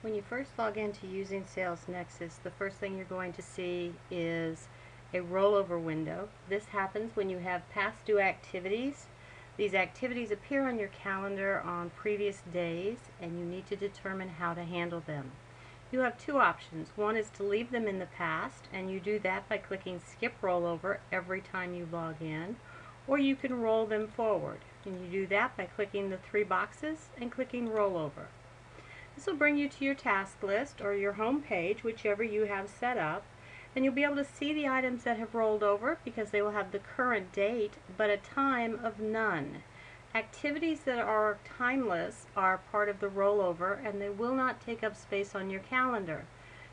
When you first log into using SalesNexus, the first thing you're going to see is a rollover window. This happens when you have past due activities. These activities appear on your calendar on previous days, and you need to determine how to handle them. You have two options. One is to leave them in the past, and you do that by clicking Skip Rollover every time you log in, or you can roll them forward, and you do that by clicking the three boxes and clicking Rollover. This will bring you to your task list or your home page, whichever you have set up, and you'll be able to see the items that have rolled over because they will have the current date but a time of none. Activities that are timeless are part of the rollover, and they will not take up space on your calendar.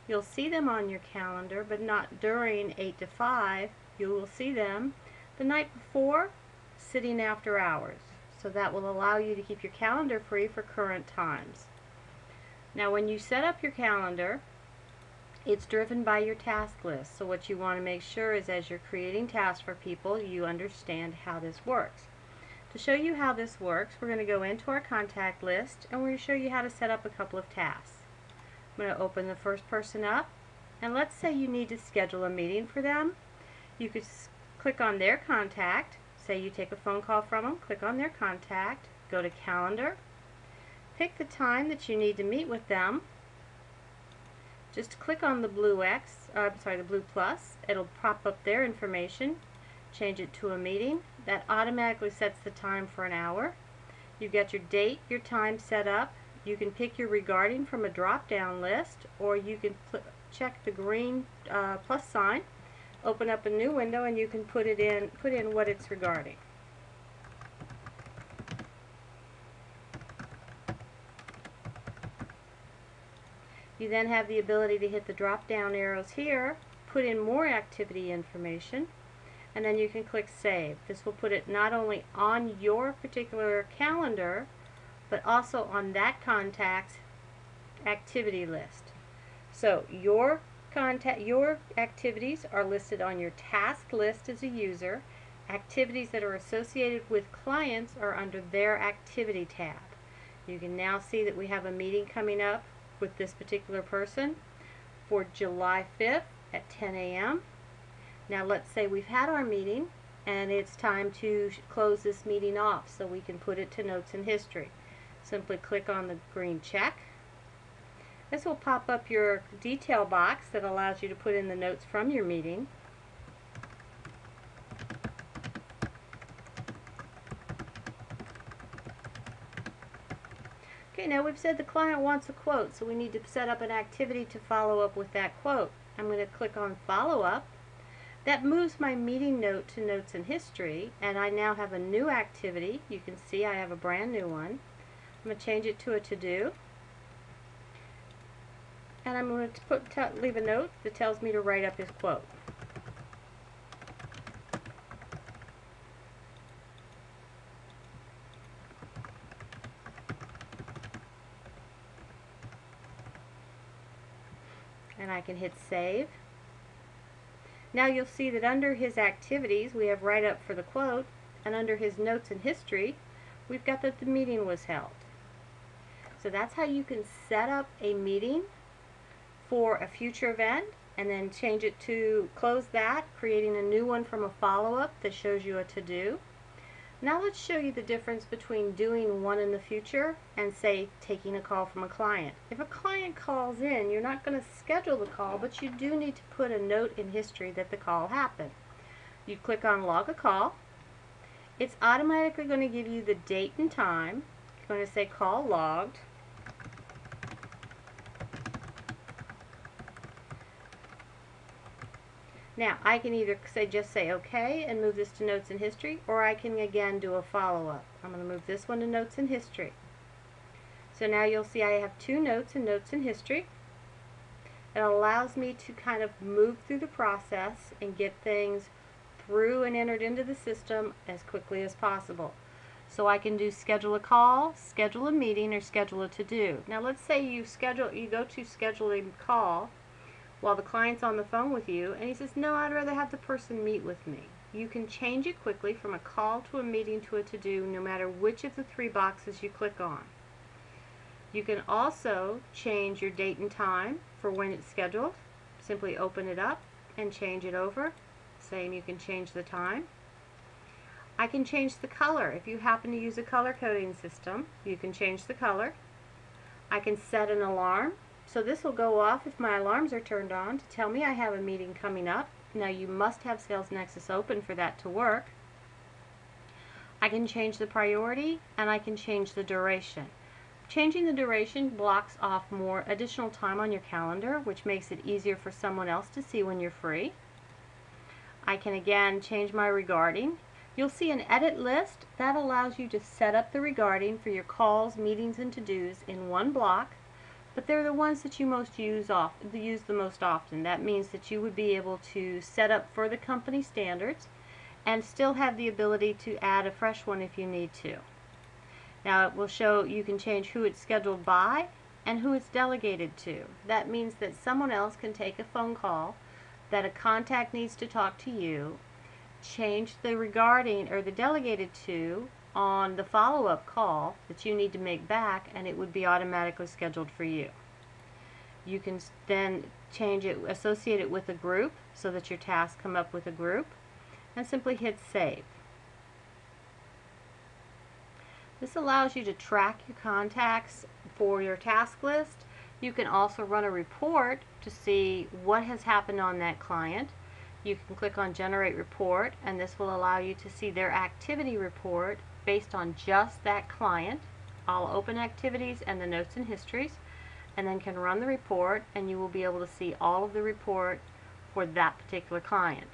You'll see them on your calendar, but not during 8 to 5. You will see them the night before, sitting after hours. So that will allow you to keep your calendar free for current times. Now when you set up your calendar, it's driven by your task list. So what you want to make sure is as you're creating tasks for people, you understand how this works. To show you how this works, we're going to go into our contact list and we're going to show you how to set up a couple of tasks. I'm going to open the first person up, and let's say you need to schedule a meeting for them. You could click on their contact. Say you take a phone call from them, click on their contact, go to calendar, pick the time that you need to meet with them. Just click on the blue the blue plus. It'll pop up their information. Change it to a meeting. That automatically sets the time for an hour. You get your date, your time set up. You can pick your regarding from a drop-down list, or you can check the green plus sign, open up a new window, and you can put in what it's regarding. You then have the ability to hit the drop-down arrows here, put in more activity information, and then you can click Save. This will put it not only on your particular calendar, but also on that contact's activity list. So your activities are listed on your task list as a user. Activities that are associated with clients are under their activity tab. You can now see that we have a meeting coming up with this particular person for July 5th at 10 a.m. Now let's say we've had our meeting and it's time to close this meeting off, so we can put it to notes and history. Simply click on the green check. This will pop up your detail box that allows you to put in the notes from your meeting. Okay, now we've said the client wants a quote, so we need to set up an activity to follow up with that quote. I'm going to click on Follow Up. That moves my meeting note to Notes and History, and I now have a new activity. You can see I have a brand new one. I'm going to change it to a to-do, and I'm going to leave a note that tells me to write up his quote. And I can hit Save. Now you'll see that under his activities we have write up for the quote, and under his notes and history we've got that the meeting was held. So that's how you can set up a meeting for a future event and then change it to close that, creating a new one from a follow-up that shows you a to-do. Now let's show you the difference between doing one in the future and, say, taking a call from a client. If a client calls in, you're not going to schedule the call, but you do need to put a note in history that the call happened. You click on Log a Call. It's automatically going to give you the date and time. It's going to say Call Logged. Now, I can either just say OK and move this to Notes and History, or I can again do a follow-up. I'm going to move this one to Notes and History. So now you'll see I have two notes in Notes and History. It allows me to kind of move through the process and get things through and entered into the system as quickly as possible. So I can do schedule a call, schedule a meeting, or schedule a to-do. Now let's say you go to schedule a call while the client's on the phone with you, and he says, no, I'd rather have the person meet with me. You can change it quickly from a call to a meeting to a to-do, no matter which of the three boxes you click on. You can also change your date and time for when it's scheduled. Simply open it up and change it over. Same, you can change the time. I can change the color. If you happen to use a color coding system, you can change the color. I can set an alarm. So this will go off if my alarms are turned on to tell me I have a meeting coming up. Now you must have SalesNexus open for that to work. I can change the priority and I can change the duration. Changing the duration blocks off more additional time on your calendar, which makes it easier for someone else to see when you're free. I can again change my regarding. You'll see an edit list that allows you to set up the regarding for your calls, meetings, and to-dos in one block, but they're the ones that you use the most often. That means that you would be able to set up for the company standards and still have the ability to add a fresh one if you need to. Now it will show you can change who it's scheduled by and who it's delegated to. That means that someone else can take a phone call that a contact needs to talk to you, change the regarding or the delegated to on the follow-up call that you need to make back, and it would be automatically scheduled for you. You can then change it, associate it with a group so that your tasks come up with a group, and simply hit save. This allows you to track your contacts for your task list. You can also run a report to see what has happened on that client. You can click on Generate Report, and this will allow you to see their activity report based on just that client. I'll open activities and the notes and histories, and then can run the report, and you will be able to see all of the report for that particular client.